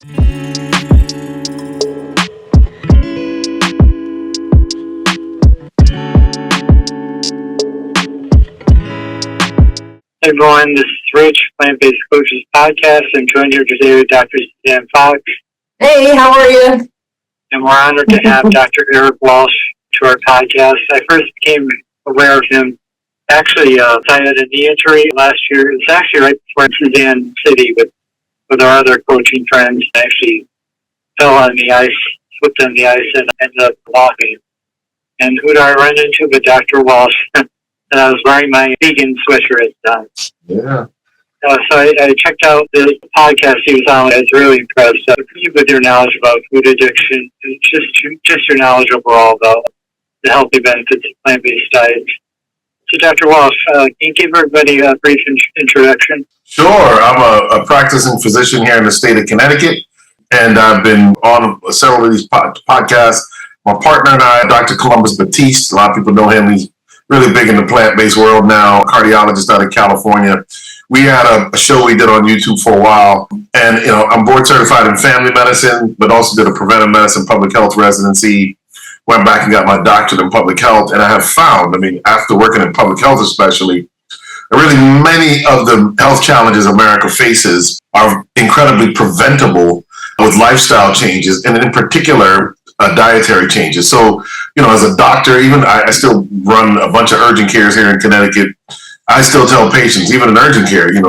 Hey everyone, this is Rich, Plant-Based Coaches Podcast. I'm joined here today with Dr. Suzanne Fox. Hey, how are you? And we're honored to have Dr. Eric Walsh to our podcast. I first became aware of him actually I had a knee injury last year. It's actually right before Suzanne City with our other coaching friends. I actually fell on the ice, slipped on the ice, and ended up walking. And who did I run into but Dr. Walsh? And I was wearing my vegan sweatshirt at the time. Yeah. So I checked out the podcast he was on. I was really impressed with your knowledge about food addiction, and just your knowledge overall about the healthy benefits of plant-based diets. So, Dr. Walsh, can you give everybody a brief introduction? Sure. I'm a practicing physician here in the state of Connecticut, and I've been on several of these podcasts. My partner and I, Dr. Columbus Batiste, a lot of people know him. He's really big in the plant-based world now, cardiologist out of California. We had a show we did on YouTube for a while, and I'm board certified in family medicine, but also did a preventive medicine public health residency, went back and got my doctorate in public health, and I have found, after working in public health especially, really many of the health challenges America faces are incredibly preventable with lifestyle changes, and in particular, dietary changes. So, as a doctor, even I still run a bunch of urgent cares here in Connecticut. I still tell patients, even in urgent care, you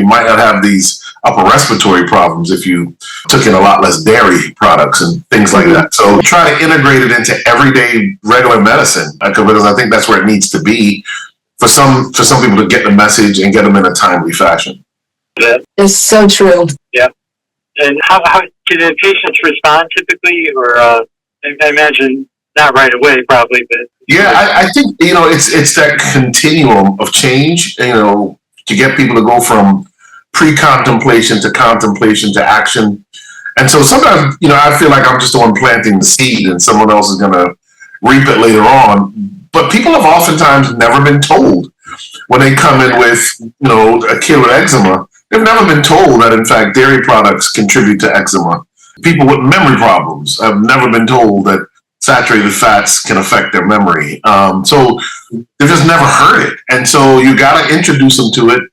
might not have these upper respiratory problems if you took in a lot less dairy products and things like that. So try to integrate it into everyday regular medicine, because I think that's where it needs to be for some people to get the message and get them in a timely fashion. Yeah. It's so true. Yeah. And how do the patients respond typically, or I imagine not right away, probably, but yeah, I think it's that continuum of change. To get people to go from pre-contemplation to contemplation to action, and so sometimes I feel like I'm just the one planting the seed, and someone else is going to reap it later on. But people have oftentimes never been told when they come in with a kid with eczema. They've never been told that in fact dairy products contribute to eczema. People with memory problems have never been told that saturated fats can affect their memory. So they've just never heard it. And so you got to introduce them to it.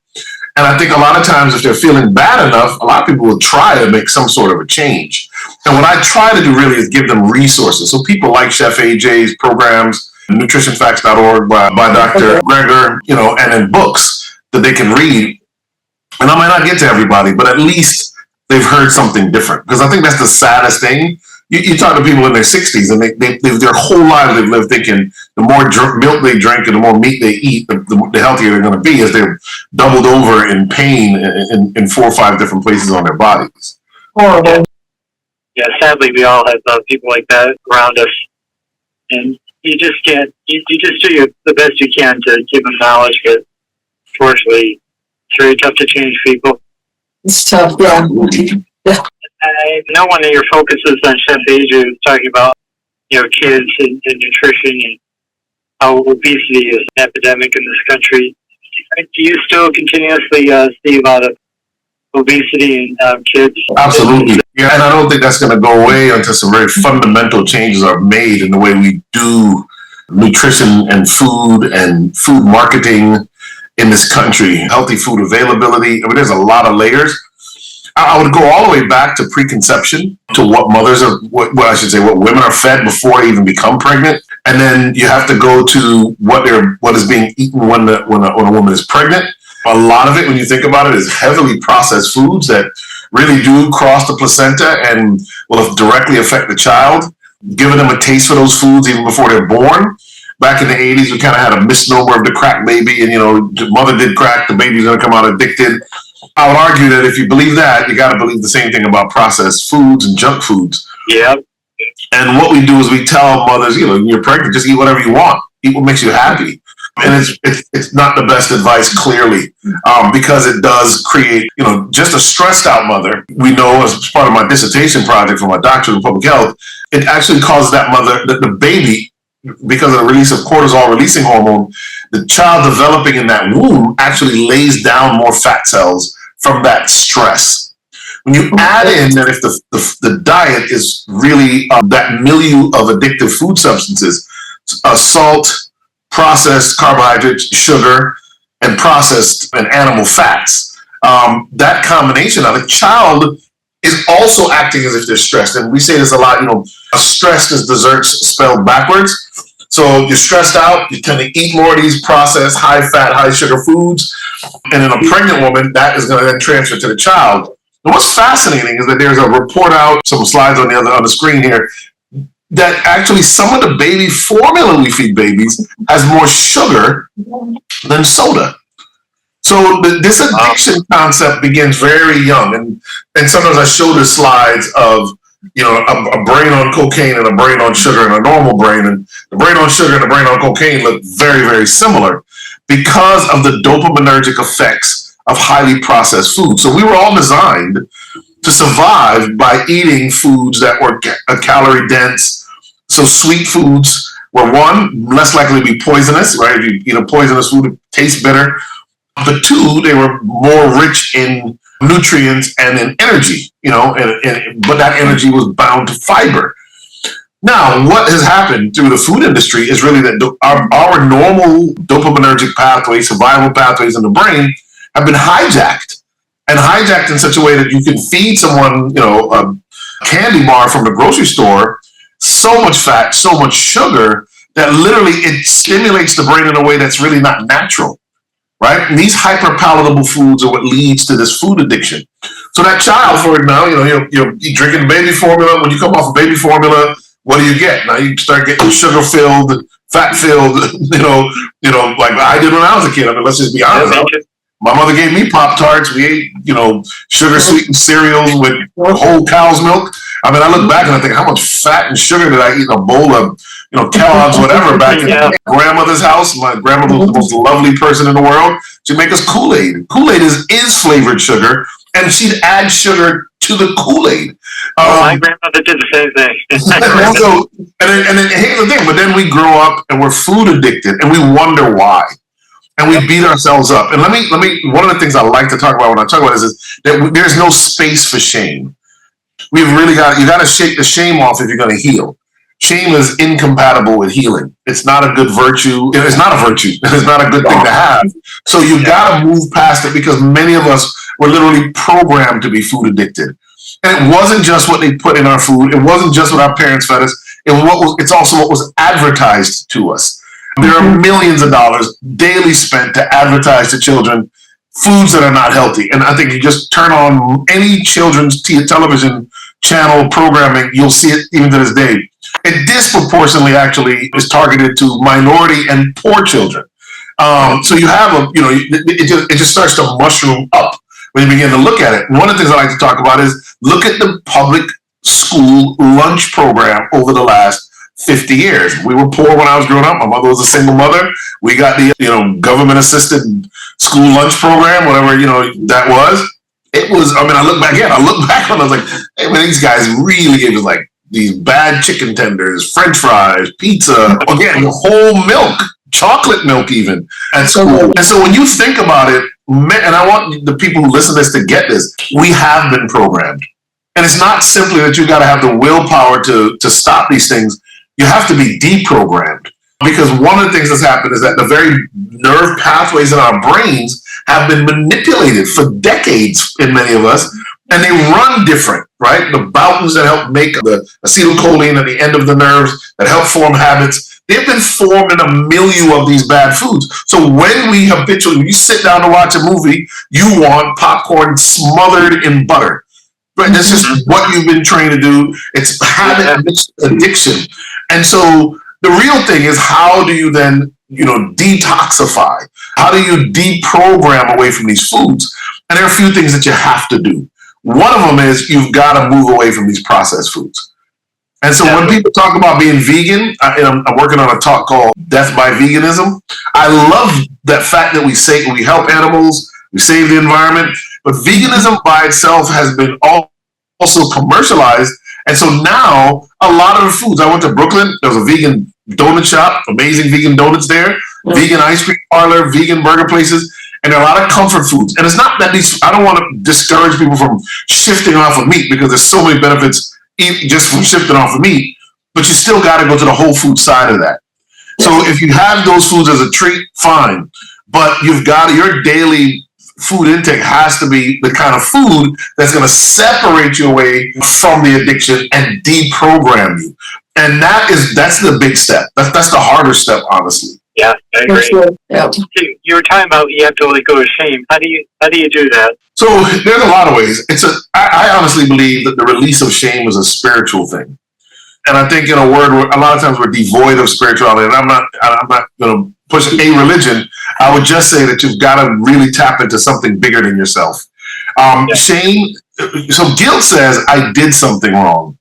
And I think a lot of times if they're feeling bad enough, a lot of people will try to make some sort of a change. And what I try to do really is give them resources. So people like Chef AJ's programs, nutritionfacts.org by Dr. Greger, and then books that they can read. And I might not get to everybody, but at least they've heard something different. Because I think that's the saddest thing. You talk to people in their 60s, and they their whole lives they've lived thinking the more milk they drink and the more meat they eat, the healthier they're going to be, as they're doubled over in pain in 4 or 5 different places on their bodies. Horrible. Yeah, sadly, we all have people like that around us, and you just can't. You just do the best you can to give them knowledge, but unfortunately, it's very tough to change people. It's tough, yeah. Yeah. I know one of your focuses on Chef AJ was talking about, kids and nutrition and how obesity is an epidemic in this country. Do you still continuously see a lot of obesity in kids? Absolutely. Yeah, and I don't think that's going to go away until some very fundamental changes are made in the way we do nutrition and food marketing in this country. Healthy food availability. There's a lot of layers. I would go all the way back to preconception, to what mothers are, what women are fed before they even become pregnant, and then you have to go to what is being eaten when a woman is pregnant. A lot of it, when you think about it, is heavily processed foods that really do cross the placenta and will directly affect the child, giving them a taste for those foods even before they're born. Back in the 80s, we kind of had a misnomer of the crack baby, and the mother did crack, the baby's going to come out addicted. I would argue that if you believe that, you got to believe the same thing about processed foods and junk foods. Yeah. And what we do is we tell mothers, you're pregnant, just eat whatever you want. Eat what makes you happy. And it's not the best advice, clearly, because it does create, just a stressed out mother. We know as part of my dissertation project for my doctorate in public health, it actually causes that mother, the baby, because of the release of cortisol releasing hormone, the child developing in that womb actually lays down more fat cells from that stress. When you add in that if the diet is really that milieu of addictive food substances, salt, processed carbohydrates, sugar, and processed and animal fats, that combination of a child is also acting as if they're stressed. And we say this a lot, stressed is desserts spelled backwards. So you're stressed out, you tend to eat more of these processed, high fat, high sugar foods. And in a pregnant woman, that is going to then transfer to the child. And what's fascinating is that there's a report out, some slides on the screen here, that actually some of the baby formula we feed babies has more sugar than soda. So this addiction concept begins very young. And sometimes I show the slides of, a brain on cocaine and a brain on sugar and a normal brain. And the brain on sugar and the brain on cocaine look very, very similar because of the dopaminergic effects of highly processed food. So we were all designed to survive by eating foods that were calorie dense. So sweet foods were one, less likely to be poisonous, right? If you eat a poisonous food, it tastes bitter. But two, they were more rich in nutrients and in energy, but that energy was bound to fiber. Now, what has happened through the food industry is really that our normal dopaminergic pathways, survival pathways in the brain have been hijacked in such a way that you can feed someone, a candy bar from the grocery store, so much fat, so much sugar that literally it stimulates the brain in a way that's really not natural. Right? And these hyper-palatable foods are what leads to this food addiction. So that child, for now, you're drinking baby formula. When you come off of baby formula, what do you get? Now you start getting sugar-filled, fat-filled, like I did when I was a kid. I mean, let's just be honest. My mother gave me Pop-Tarts. We ate, sugar-sweetened cereals with whole cow's milk. I mean, I look back and I think, how much fat and sugar did I eat in a bowl of, Kellogg's, whatever, back in my grandmother's house? My grandmother was the most lovely person in the world. She'd make us Kool-Aid. Kool-Aid is flavored sugar, and she'd add sugar to the Kool-Aid. My grandmother did the same thing. and then here's the thing, but then we grow up and we're food addicted, and we wonder why. And we beat ourselves up. And let me. One of the things I like to talk about when I talk about this is that there's no space for shame. You got to shake the shame off if you're going to heal. Shame is incompatible with healing. It's not a good virtue. It's not a virtue. It's not a good thing to have. So you got to move past it because many of us were literally programmed to be food addicted. And it wasn't just what they put in our food. It wasn't just what our parents fed us. It's also what was advertised to us. There are millions of dollars daily spent to advertise to children foods that are not healthy. And I think you just turn on any children's television channel programming, you'll see it even to this day. It disproportionately actually is targeted to minority and poor children. So you have it just starts to mushroom up when you begin to look at it. And one of the things I like to talk about is look at the public school lunch program over the last 50 years. We were poor when I was growing up. My mother was a single mother. We got the, government assisted school lunch program, whatever, that was. It was, I look back when I was like, hey, man, these guys really gave us like these bad chicken tenders, French fries, pizza, again, whole milk, chocolate milk even at school. And so when you think about it, and I want the people who listen to this to get this, we have been programmed. And it's not simply that you got to have the willpower to stop these things. You have to be deprogrammed, because one of the things that's happened is that the very nerve pathways in our brains have been manipulated for decades in many of us, and they run different, right? The boutins that help make the acetylcholine at the end of the nerves that help form habits, they've been formed in a milieu of these bad foods. So when you sit down to watch a movie, you want popcorn smothered in butter. Right? That's just what you've been trained to do. It's habit addiction. And so the real thing is, how do you then, detoxify? How do you deprogram away from these foods? And there are a few things that you have to do. One of them is you've got to move away from these processed foods. And so when people talk about being vegan, I'm working on a talk called Death by Veganism. I love that fact that we help animals, we save the environment, but veganism by itself has been also commercialized. And so now a lot of the foods, I went to Brooklyn, there was a vegan donut shop, amazing vegan donuts there, vegan ice cream parlor, vegan burger places. And there are a lot of comfort foods. And it's not that these, I don't want to discourage people from shifting off of meat because there's so many benefits just from shifting off of meat, but you still got to go to the whole food side of that. So if you have those foods as a treat, fine. But you've got, your daily food intake has to be the kind of food that's going to separate you away from the addiction and deprogram you. And that's the big step. That's the harder step, honestly. Yeah, I agree. Sure. Yeah. You were talking about you have to let go of shame. How do you do that? So there's a lot of ways. I honestly believe that the release of shame is a spiritual thing. And I think in a word, a lot of times we're devoid of spirituality. And I'm not going to push a religion. I would just say that you've got to really tap into something bigger than yourself. Shame. So guilt says I did something wrong.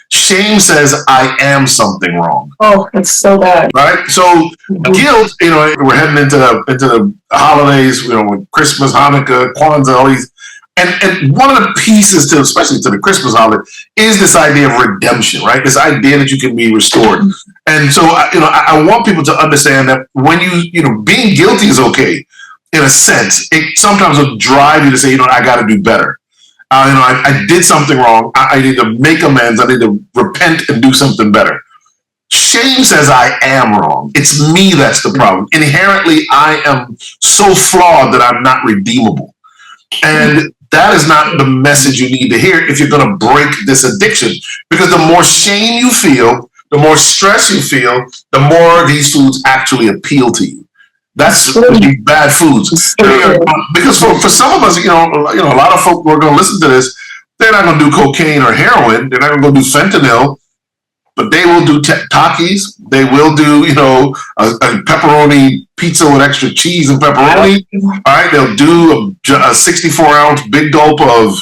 Shame says I am something wrong. Oh, it's so bad. Right? So guilt, we're heading into the holidays, with Christmas, Hanukkah, Kwanzaa, all these. And one of the pieces to, especially to the Christmas holiday, is this idea of redemption, right? This idea that you can be restored. And so, I want people to understand that when being guilty is okay, in a sense. It sometimes will drive you to say, I got to do better. I did something wrong. I need to make amends. I need to repent and do something better. Shame says I am wrong. It's me that's the problem. Inherently, I am so flawed that I'm not redeemable. And that is not the message you need to hear if you're going to break this addiction. Because the more shame you feel, the more stress you feel, the more these foods actually appeal to you. That's bad foods. Because for some of us, a lot of folk who are going to listen to this, they're not going to do cocaine or heroin. They're not going to go do fentanyl. But they will do Takis. They will do, a pepperoni pizza with extra cheese and pepperoni. All right, they'll do a 64-ounce big gulp of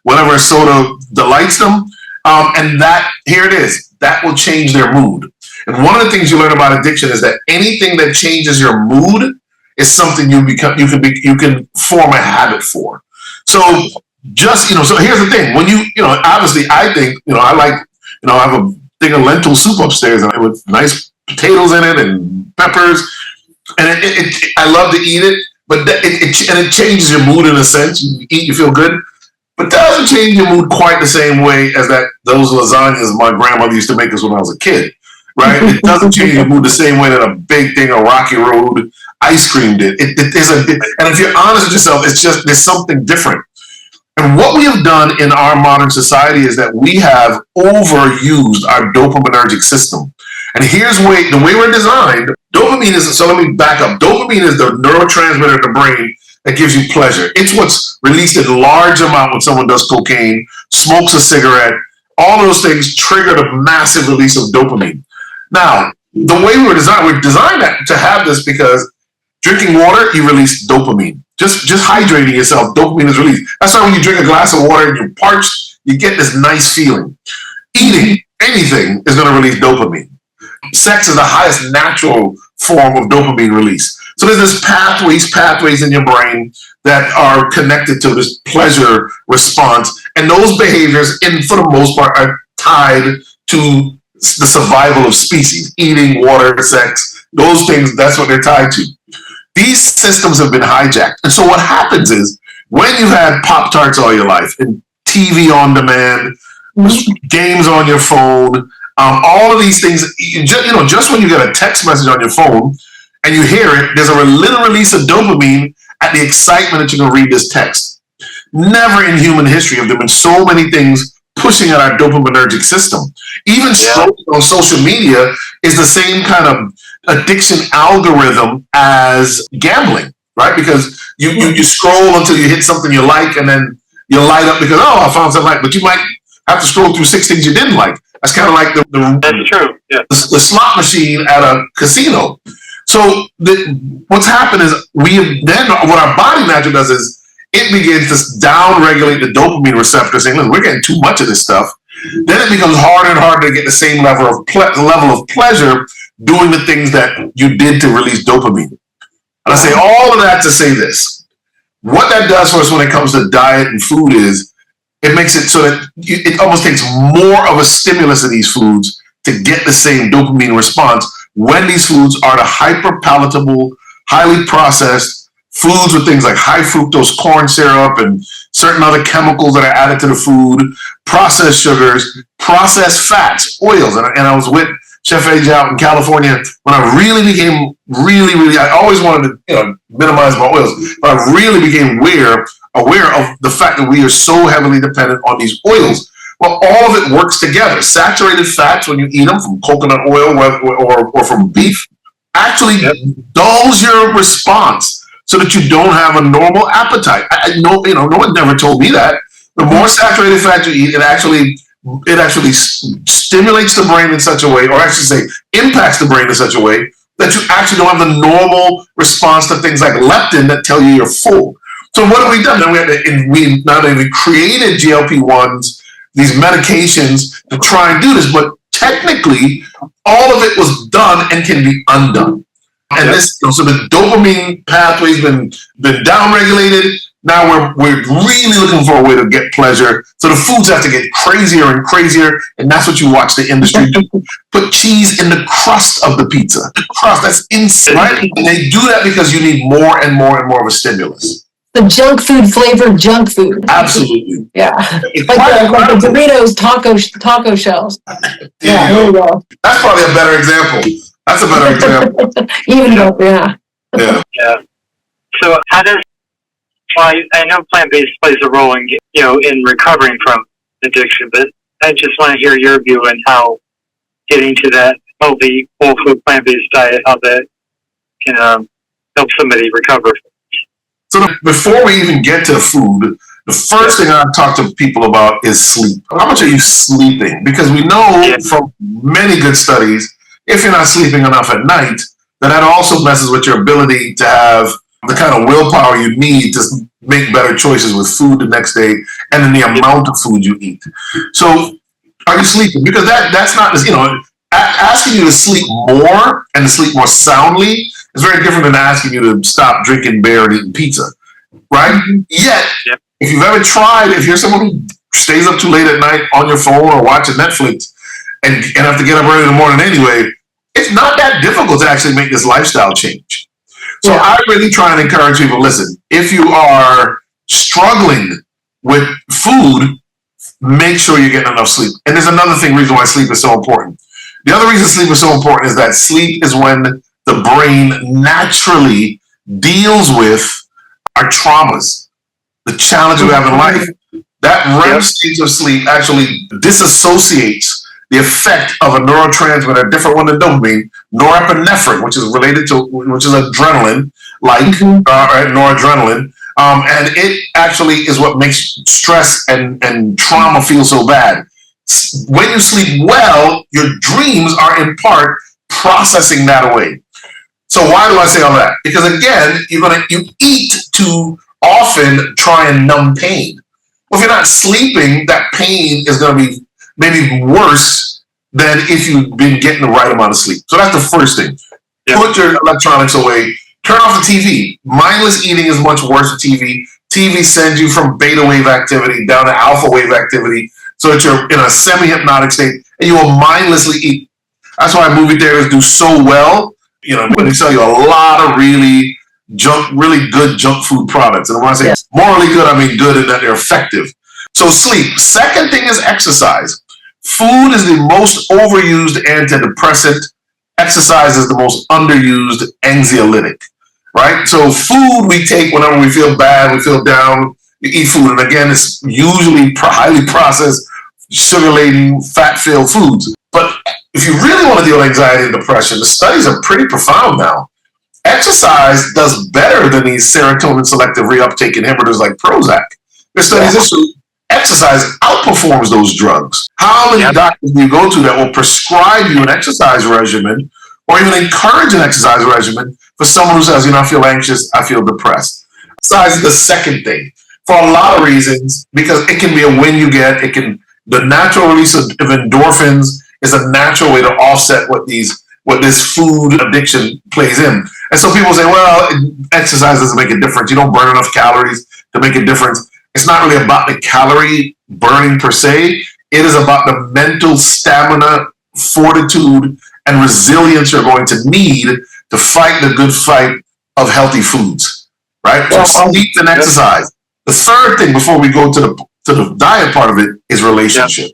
whatever soda delights them. And here it is. That will change their mood. And one of the things you learn about addiction is that anything that changes your mood is something you can form a habit for. So so here's the thing. When obviously I think, I like, I have a thing of lentil soup upstairs with nice potatoes in it and peppers, and I love to eat it. But it changes your mood in a sense. You eat, you feel good, but that doesn't change your mood quite the same way as those lasagnas my grandmother used to make us when I was a kid, right? It doesn't change your mood the same way that a big thing of Rocky Road ice cream did. And if you're honest with yourself, it's just there's something different. And what we have done in our modern society is that we have overused our dopaminergic system. And here's the way we're designed. Dopamine is, so let me back up. Dopamine is the neurotransmitter in the brain that gives you pleasure. It's what's released in large amount when someone does cocaine, smokes a cigarette. All those things trigger the massive release of dopamine. Now, the way we're designed to have this because drinking water, you release dopamine. Just hydrating yourself, dopamine is released. That's why when you drink a glass of water and you're parched, you get this nice feeling. Eating anything is going to release dopamine. Sex is the highest natural form of dopamine release. So there's this pathways in your brain that are connected to this pleasure response. And those behaviors, for the most part, are tied to the survival of species. Eating, water, sex, those things, that's what they're tied to. These systems have been hijacked. And so what happens is when you had Pop-Tarts all your life and TV on demand, games on your phone, all of these things, just when you get a text message on your phone and you hear it, there's a little release of dopamine at the excitement that you're going to read this text. Never in human history have there been so many things pushing at our dopaminergic system. Even scrolling on social media is the same kind of addiction algorithm as gambling, right? Because you scroll until you hit something you like, and then you light up because, I found something I like. But you might have to scroll through 6 things you didn't like. That's kind of like That's true. Yeah. the slot machine at a casino. So what's happened is what our body naturally does is it begins to down-regulate the dopamine receptor, saying, look, we're getting too much of this stuff. Then it becomes harder and harder to get the same level of pleasure doing the things that you did to release dopamine. And I say all of that to say this. What that does for us when it comes to diet and food is it makes it so that it almost takes more of a stimulus of these foods to get the same dopamine response when these foods are the hyper-palatable, highly processed foods with things like high fructose corn syrup and certain other chemicals that are added to the food, processed sugars, processed fats, oils. And I was with Chef AJ out in California when I really became I always wanted to minimize my oils, but I really became aware of the fact that we are so heavily dependent on these oils. Well, all of it works together. Saturated fats, when you eat them from coconut oil or from beef, actually dulls your response so that you don't have a normal appetite. No one never told me that. The more saturated fat you eat, it actually stimulates the brain in such a way, or I should say, impacts the brain in such a way that you actually don't have the normal response to things like leptin that tell you you're full. So what have we done? Then we not only created GLP-1s, these medications to try and do this, but technically all of it was done and can be undone. And so the dopamine pathway's been downregulated. Now we're really looking for a way to get pleasure. So the foods have to get crazier and crazier, and that's what you watch the industry do. Put cheese in the crust of the pizza. The crust, that's insane, right? And they do that because you need more and more and more of a stimulus. The junk food flavored junk food. Absolutely. Yeah. Like the Doritos taco shells. Yeah, there you go. That's probably a better example. That's a better example. Even though, Yeah. So how does, I know plant-based plays a role in recovering from addiction, but I just want to hear your view on how getting to that healthy, whole food, plant-based diet, how that can help somebody recover. So before we even get to the food, the first thing I talk to people about is sleep. How much are you sleeping? Because we know from many good studies, if you're not sleeping enough at night, that also messes with your ability to have the kind of willpower you need to make better choices with food the next day and in the amount of food you eat. So are you sleeping? Because that's not, asking you to sleep more and to sleep more soundly is very different than asking you to stop drinking beer and eating pizza, right? Yet, if you've ever tried, if you're someone who stays up too late at night on your phone or watching Netflix and have to get up early in the morning anyway, it's not that difficult to actually make this lifestyle change. So I really try and encourage people, listen, if you are struggling with food, make sure you're getting enough sleep. And there's another reason why sleep is so important. The other reason sleep is so important is that sleep is when the brain naturally deals with our traumas, the challenges we have in life. That REM state of sleep actually disassociates the effect of a neurotransmitter, a different one than dopamine, norepinephrine, which is adrenaline, like noradrenaline. And it actually is what makes stress and trauma feel so bad. When you sleep well, your dreams are in part processing that away. So why do I say all that? Because again, you eat to often try and numb pain. Well, if you're not sleeping, that pain is going to be maybe worse than if you've been getting the right amount of sleep. So that's the first thing. Put your electronics away. Turn off the TV. Mindless eating is much worse than TV. TV sends you from beta wave activity down to alpha wave activity so that you're in a semi-hypnotic state and you will mindlessly eat. That's why movie theaters do so well. When they sell you a lot of really good junk food products. And when I say morally good, I mean good in that they're effective. So sleep. Second thing is exercise. Food is the most overused antidepressant. Exercise is the most underused anxiolytic, right? So food we take whenever we feel bad, we feel down, you eat food. And again, it's usually highly processed, sugar-laden, fat-filled foods. But if you really want to deal with anxiety and depression, the studies are pretty profound now. Exercise does better than these serotonin selective reuptake inhibitors like Prozac. There's studies that show exercise outperforms those drugs. How many doctors do you go to that will prescribe you an exercise regimen or even encourage an exercise regimen for someone who says, I feel anxious, I feel depressed? Exercise is the second thing for a lot of reasons, because it can be a win you get. The natural release of endorphins is a natural way to offset what this food addiction plays in. And so people say, well, exercise doesn't make a difference. You don't burn enough calories to make a difference. It's not really about the calorie burning per se. It is about the mental stamina, fortitude, and resilience you're going to need to fight the good fight of healthy foods. right? So sleep and exercise. The third thing before we go to the diet part of it is relationship.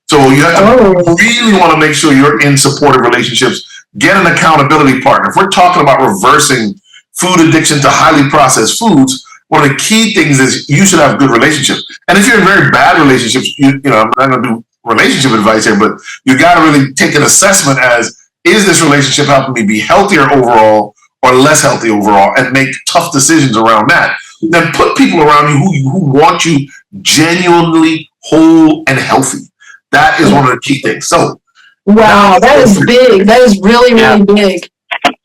So you have to really want to make sure you're in supportive relationships. Get an accountability partner. If we're talking about reversing food addiction to highly processed foods, one of the key things is you should have good relationships. And if you're in very bad relationships, you know, I'm not going to do relationship advice here, but you got to really take an assessment as, is this relationship helping me be healthier overall or less healthy overall, and make tough decisions around that. Then put people around you who want you genuinely whole and healthy. That is one of the key things. So, wow, that is big. That is really, really big.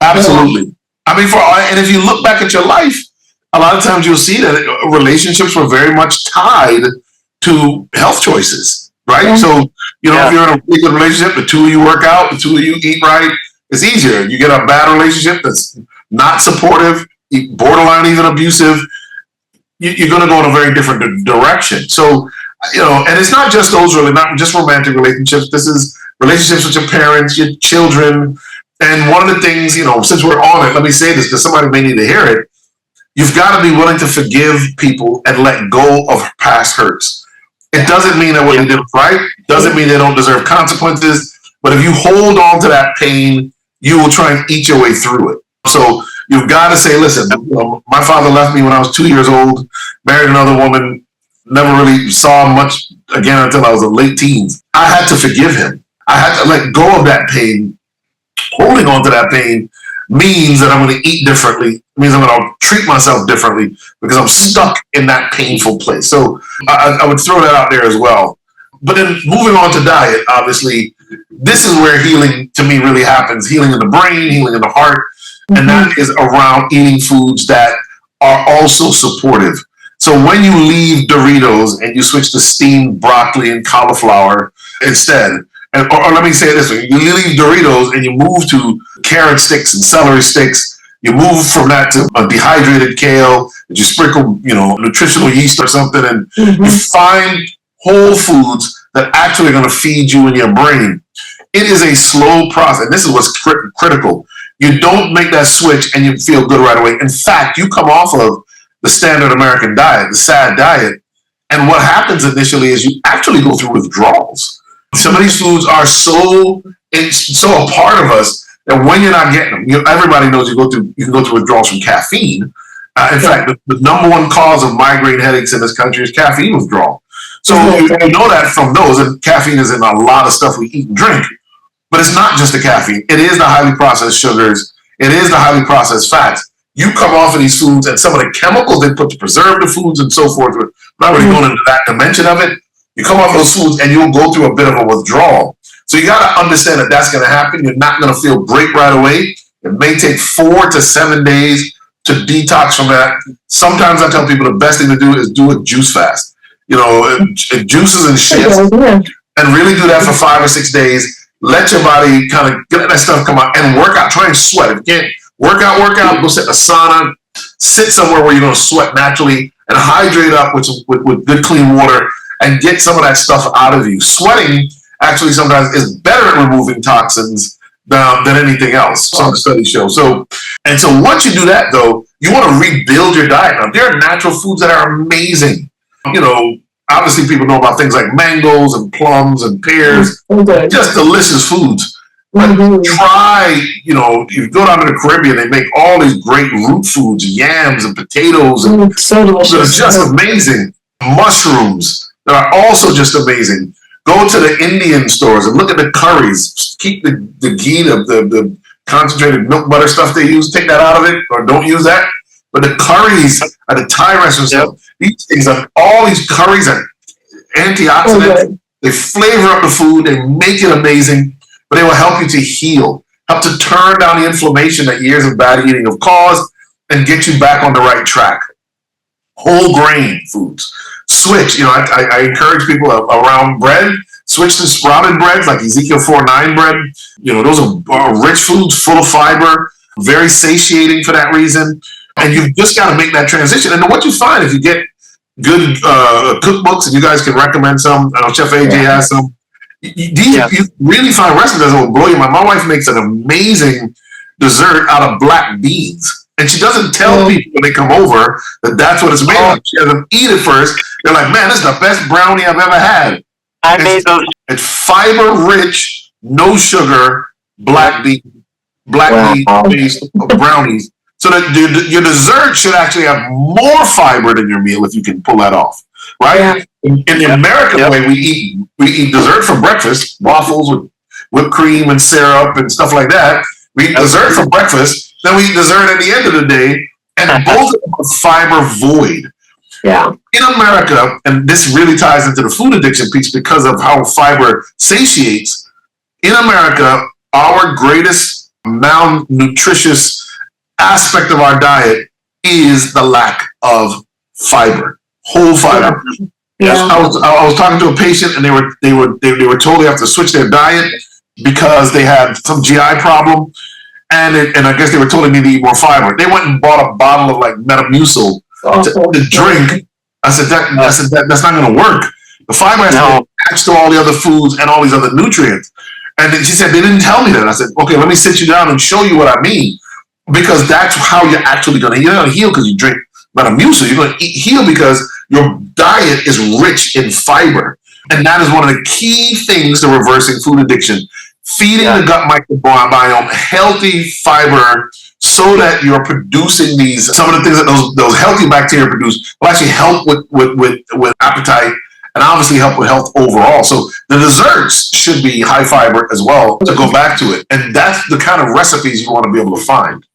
Absolutely. I mean, and if you look back at your life, a lot of times you'll see that relationships were very much tied to health choices, right? So, you know, if you're in a really good relationship, the two of you work out, the two of you eat right, it's easier. You get a bad relationship that's not supportive, borderline even abusive, you're going to go in a very different direction. So, you know, and it's not just those really, not just romantic relationships. This is relationships with your parents, your children. And one of the things, you know, since we're on it, let me say this because somebody may need to hear it. You've got to be willing to forgive people and let go of past hurts. It doesn't mean that what they did was right. Doesn't mean they don't deserve consequences. But if you hold on to that pain, you will try and eat your way through it. So you've got to say, listen, my father left me when I was 2 years old, married another woman, never really saw him much again until I was in late teens. I had to forgive him. I had to let go of that pain. Holding on to that pain means that I'm going to eat differently, means I'm going to treat myself differently because I'm stuck in that painful place. So I would throw that out there as well. But then moving on to diet, obviously, this is where healing to me really happens. Healing in the brain, healing in the heart. And that is around eating foods that are also supportive. So when you leave Doritos and you switch to steamed broccoli and cauliflower instead, or let me say it this way, you leave Doritos and you move to carrot sticks and celery sticks, you move from that to a dehydrated kale, and you sprinkle, you know, nutritional yeast or something, and you find whole foods that actually are going to feed you and your brain. It is a slow process. And this is what's critical. You don't make that switch and you feel good right away. In fact, you come off of the standard American diet, the SAD diet, and what happens initially is you actually go through withdrawals. Some of these foods are so a part of us that when you're not getting them, everybody knows you can go through withdrawals from caffeine. In fact, the number one cause of migraine headaches in this country is caffeine withdrawal. So you know that from those, and caffeine is in a lot of stuff we eat and drink. But it's not just the caffeine. It is the highly processed sugars. It is the highly processed fats. You come off of these foods and some of the chemicals they put to preserve the foods and so forth. We're not really going into that dimension of it. You come off those foods and you'll go through a bit of a withdrawal. So you got to understand that that's going to happen. You're not going to feel great right away. It may take 4 to 7 days to detox from that. Sometimes I tell people the best thing to do is do a juice fast. You know, juices and shits, and really do that for 5 or 6 days. Let your body kind of get that stuff come out and work out. Try and sweat. If you can't work out, go sit in a sauna, sit somewhere where you're going to sweat naturally and hydrate up with good clean water and get some of that stuff out of you. Sweating actually sometimes is better at removing toxins than anything else. Some studies show. So once you do that, though, you want to rebuild your diet. Now, there are natural foods that are amazing. You know, obviously people know about things like mangoes and plums and pears, just delicious foods. But try, you know, you go down to the Caribbean, they make all these great root foods, yams and potatoes, and so delicious. That are just amazing. Mushrooms that are also just amazing. Go to the Indian stores and look at the curries. Keep the ghee, the concentrated milk butter stuff they use, take that out of it, or don't use that. But the curries at the Thai restaurants, these things are, all these curries are antioxidants. They flavor up the food, they make it amazing, but they will help you to heal, help to turn down the inflammation that years of bad eating have caused, and get you back on the right track. Whole grain foods. Switch, you know, I encourage people around bread, switch to sprouted breads like Ezekiel 4:9 bread. You know, those are rich foods, full of fiber, very satiating for that reason. And you've just got to make that transition. And what you find if you get good cookbooks, and you guys can recommend some, I know Chef AJ has some, you really find recipes that will blow you mind. My wife makes an amazing dessert out of black beans. And she doesn't tell people when they come over that that's what it's made of. She has them eat it first. They're like, man, this is the best brownie I've ever had. I made those. It's fiber rich, no sugar, black bean based brownies. So that your dessert should actually have more fiber than your meal if you can pull that off, right? In the American way, we eat dessert for breakfast, waffles with whipped cream and syrup and stuff like that. We eat dessert for breakfast, then we eat dessert at the end of the day, and both of them are fiber void. Yeah. In America, and this really ties into the food addiction piece because of how fiber satiates. In America, our greatest malnutritious aspect of our diet is the lack of fiber, whole fiber. Yeah. I was talking to a patient, and they were told they have to switch their diet because they had some GI problem, and I guess they were told they need to eat more fiber. They went and bought a bottle of like Metamucil to drink. I said that's not going to work. The fiber has to be attached to all the other foods and all these other nutrients. And then she said they didn't tell me that. I said, okay, let me sit you down and show you what I mean, because that's how you're actually going to heal. You're going to heal because you drink Metamucil. You're going to heal because your diet is rich in fiber, and that is one of the key things to reversing food addiction. Feeding the gut microbiome healthy fiber so that you're producing these, some of the things that those healthy bacteria produce will actually help with appetite and obviously help with health overall. So the desserts should be high fiber as well to go back to it. And that's the kind of recipes you want to be able to find.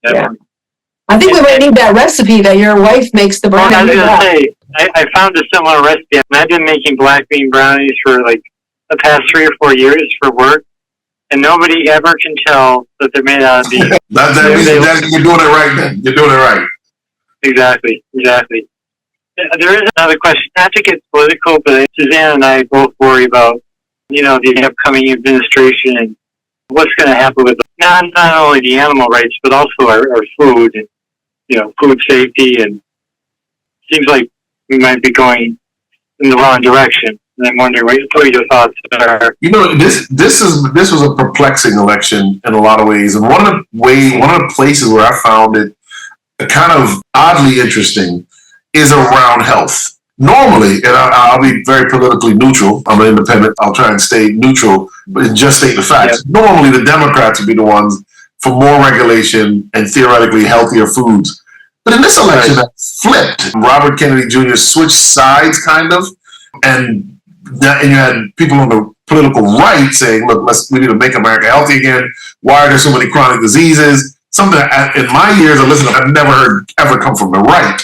Yeah. I think we might need that recipe that your wife makes the brownie. I was going to say, I found a similar recipe. And I've been making black bean brownies for like the past 3 or 4 years for work, and nobody ever can tell that they're made out of beef. that means you're doing it right then. You're doing it right. Exactly. There is another question, not to get political, but Suzanne and I both worry about, the upcoming administration and what's going to happen with not only the animal rights, but also our food and, food safety. And it seems like we might be going in the wrong direction. And I'm wondering what your thoughts are. This was a perplexing election in a lot of ways. And one of the places where I found it kind of oddly interesting is around health. Normally, and I'll be very politically neutral. I'm an independent. I'll try and stay neutral, but just state the facts. Yeah. Normally, the Democrats would be the ones for more regulation and theoretically healthier foods. But in this election, that flipped. Robert Kennedy Jr. switched sides, kind of, and you had people on the political right saying, "Look, we need to make America healthy again. Why are there so many chronic diseases?" Something that in my years of listening, I've never heard ever come from the right.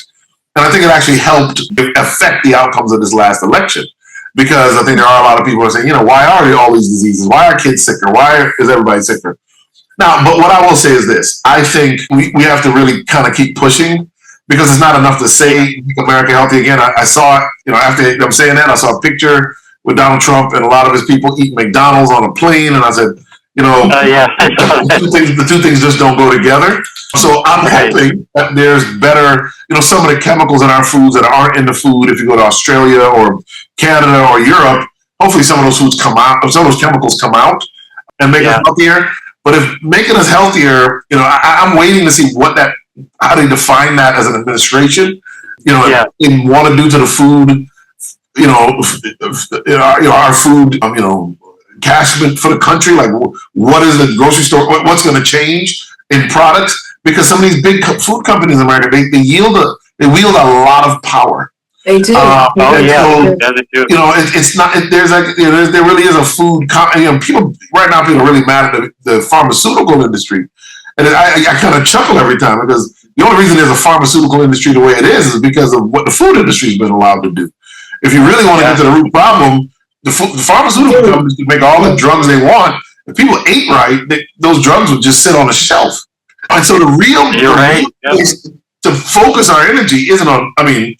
And I think it actually helped affect the outcomes of this last election, because I think there are a lot of people who are saying, why are there all these diseases? Why are kids sicker? Why is everybody sicker? Now, but what I will say is this. I think we have to really kind of keep pushing, because it's not enough to say make America healthy again. I saw it, after I'm saying that, I saw a picture with Donald Trump and a lot of his people eating McDonald's on a plane. And I said, the two things just don't go together. So I'm hoping that there's better, some of the chemicals in our foods that aren't in the food. If you go to Australia or Canada or Europe, hopefully some of those foods come out, some of those chemicals come out and make us healthier. But if making us healthier, I'm waiting to see how they define that as an administration. They want to do to the food, our food, cash for the country. Like, what is the grocery store? What's going to change in products? Because some of these big food companies in America, they wield a lot of power. They do. It's not. There really is a food. People right now, people are really mad at the pharmaceutical industry, and I kind of chuckle every time, because the only reason there's a pharmaceutical industry the way it is because of what the food industry has been allowed to do. If you really want to get to the root problem, the pharmaceutical companies can make all the drugs they want. If people ate right, those drugs would just sit on a shelf. And so the real place to focus our energy isn't on.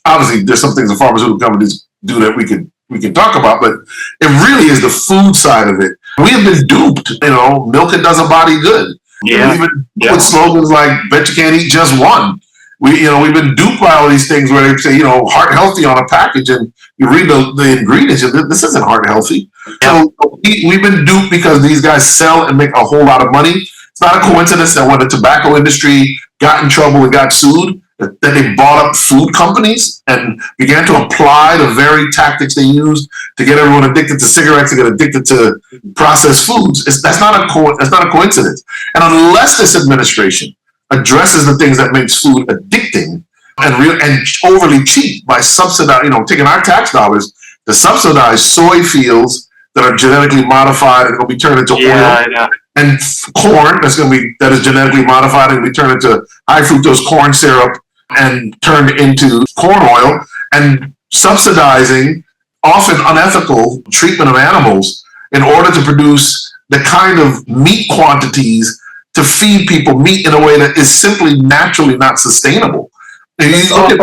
Obviously, there's some things the pharmaceutical companies do that we can talk about, but it really is the food side of it. We have been duped. Milk it does a body good. We've been with slogans like "Bet you can't eat just one." We've been duped by all these things where they say, heart healthy on a package, and you read the ingredients, and this isn't heart healthy. So we've been duped because these guys sell and make a whole lot of money. It's not a coincidence that when the tobacco industry got in trouble and got sued, that they bought up food companies and began to apply the very tactics they used to get everyone addicted to cigarettes, to get addicted to processed foods. That's not a coincidence. And unless this administration addresses the things that makes food addicting and overly cheap by taking our tax dollars to subsidize soy fields that are genetically modified and will be turned into oil, and corn that is genetically modified and be turned into high fructose corn syrup and turned into corn oil, and subsidizing often unethical treatment of animals in order to produce the kind of meat quantities to feed people meat in a way that is simply naturally not sustainable. If you look at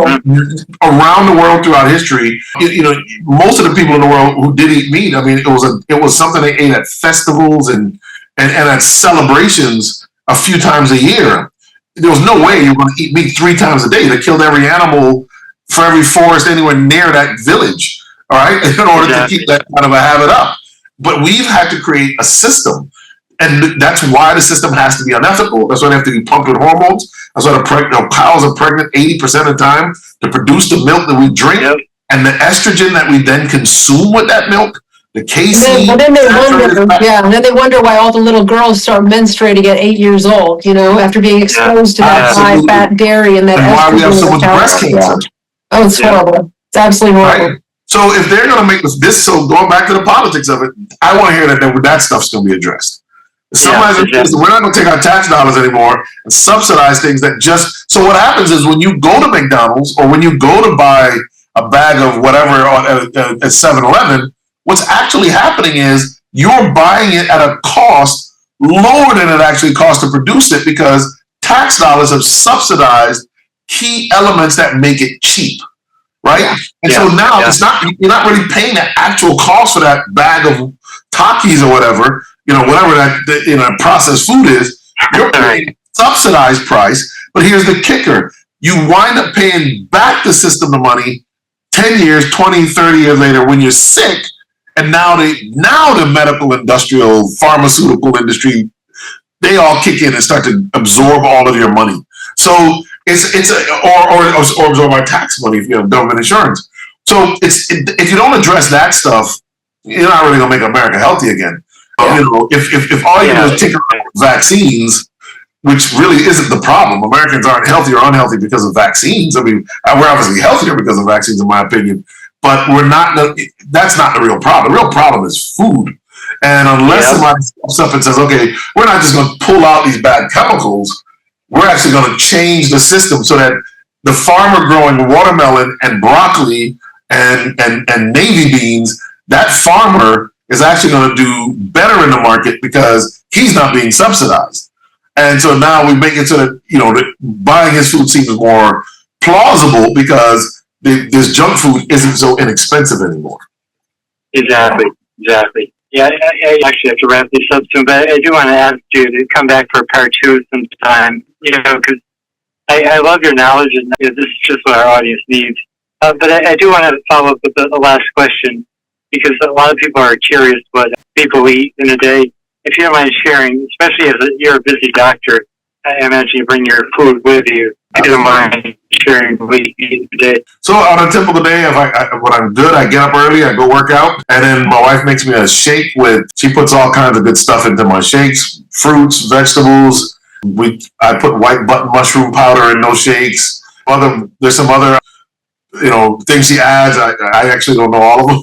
around the world throughout history, most of the people in the world who did eat meat, I mean, it was something they ate at festivals and at celebrations a few times a year. There was no way you were going to eat meat 3 times a day. They killed every animal for every forest anywhere near that village, all right, in order to keep that kind of a habit up. But we've had to create a system, and that's why the system has to be unethical. That's why they have to be pumped with hormones. That's why cows are pregnant 80% of the time to produce the milk that we drink, and the estrogen that we then consume with that milk. The casein. And then they wonder why all the little girls start menstruating at 8 years old, after being exposed to that high fat dairy and that estrogen. And why we have so much breast cancer. Oh, it's horrible. It's absolutely horrible. Right? So if they're going to make this, so going back to the politics of it, I want to hear that stuff's going to be addressed. We're not going to take our tax dollars anymore and subsidize things that so what happens is when you go to McDonald's or when you go to buy a bag of whatever at 7-Eleven, what's actually happening is you're buying it at a cost lower than it actually costs to produce it, because tax dollars have subsidized key elements that make it cheap, right? So now you're not really paying the actual cost for that bag of Takis or whatever, whatever that processed food is. You're paying subsidized price, but here's the kicker. You wind up paying back the system the money 10 years, 20, 30 years later when you're sick. And now the medical, industrial, pharmaceutical industry, they all kick in and start to absorb all of your money. So or absorb our tax money if you have government insurance. So if you don't address that stuff, you're not really gonna make America healthy again. If all you do is take vaccines, which really isn't the problem. Americans aren't healthy or unhealthy because of vaccines. I mean, we're obviously healthier because of vaccines, in my opinion. But that's not the real problem. The real problem is food. And unless somebody steps up and says, okay, we're not just going to pull out these bad chemicals, we're actually going to change the system so that the farmer growing watermelon and broccoli and navy beans, that farmer is actually going to do better in the market because he's not being subsidized. And so now we make it so that, that buying his food seems more plausible because this junk food isn't so inexpensive anymore. Exactly. Yeah, I actually have to wrap this up soon, but I do want to ask you to come back for part 2 sometime, because I love your knowledge, and this is just what our audience needs. But I do want to follow up with the last question, because a lot of people are curious what people eat in a day. If you don't mind sharing, especially as you're a busy doctor, I imagine you bring your food with you. If you don't mind sharing what you eat today. So on a typical day, when I'm good, I get up early, I go work out, and then my wife makes me a shake she puts all kinds of good stuff into my shakes, fruits, vegetables. I put white button mushroom powder in those shakes. There's some other things she adds. I actually don't know all of them.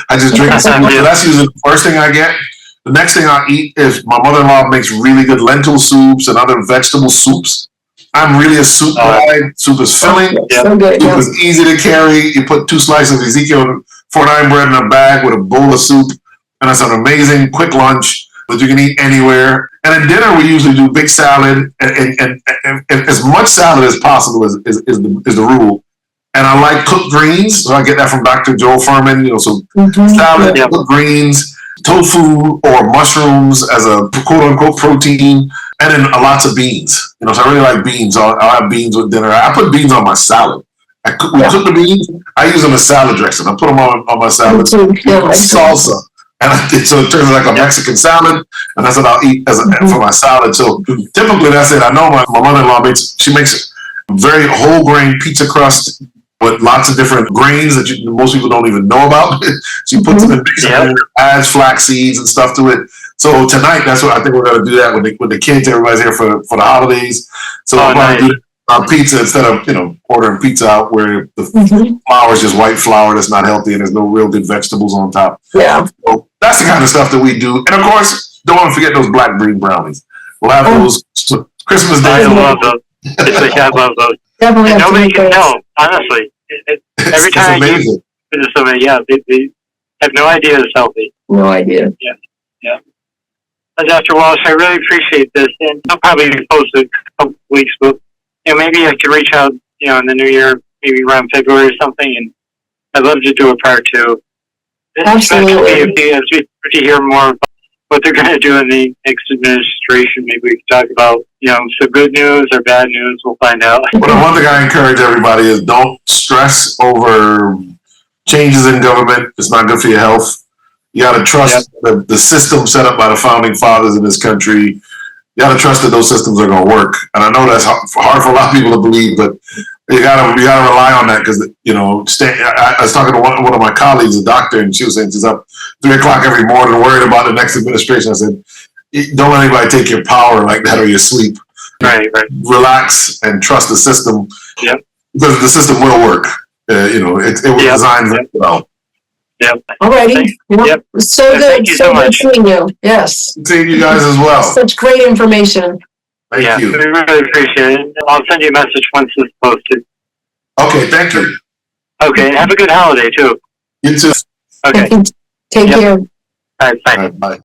I just drink some. That's usually the first thing I get. The next thing I eat is my mother-in-law makes really good lentil soups and other vegetable soups. I'm really a soup guy. Soup is filling. So good, soup is easy to carry. You put 2 slices of Ezekiel 4-9 bread in a bag with a bowl of soup, and it's an amazing quick lunch that you can eat anywhere. And at dinner, we usually do big salad and as much salad as possible is the rule. And I like cooked greens, so I get that from Dr. Joel Furman. Salad, cooked greens, tofu or mushrooms as a quote-unquote protein, and then lots of beans. So I really like beans. I'll have beans with dinner. I put beans on my salad. We cook the beans. I use them as salad dressing. I put them on my salad. Salsa. And so it turns like a Mexican salad, and that's what I'll eat for my salad. So typically that's it. I know my mother-in-law makes very whole grain pizza crust with lots of different grains that most people don't even know about. She puts them in pizza, adds flax seeds and stuff to it. So tonight, that's what I think we're going to do that with the kids. Everybody's here for the holidays. So we'll probably do that on pizza instead of, ordering pizza out where the flour is just white flour that's not healthy and there's no real good vegetables on top. Yeah. So that's the kind of stuff that we do. And of course, don't want to forget those black bean brownies. We'll have those Christmas Day. I love those. I love those. Definitely. And nobody can tell, honestly. Every time I use it to somebody, they have no idea it's healthy. No idea. Yeah. Dr. Walsh, I really appreciate this, and I'll probably post it a couple weeks, but maybe I could reach out, in the new year, maybe around February or something, and I'd love to do a part 2. Absolutely. Especially as we start to hear more about what they're going to do in the next administration. Maybe we could talk about, some good news or bad news. We'll find out. Well, the one thing I encourage everybody is don't stress over changes in government. It's not good for your health. You got to trust the system set up by the founding fathers in this country. You got to trust that those systems are going to work. And I know that's hard for a lot of people to believe, but you got to rely on that because, I was talking to one of my colleagues, a doctor, and she was saying she's up 3 o'clock every morning worried about the next administration. I said, don't let anybody take your power like that or your sleep. Right. Relax and trust the system. Yep. Because the system will work. It was designed very well. Yep. Alrighty. Yep. So good. Thank you so much. Seeing you. Yes. Seeing you guys as well. Such great information. Thank you. We really appreciate it. I'll send you a message once it's posted. Okay, thank you. Okay, and have a good holiday too. You too. Okay. Take care. All right, bye. All right, bye.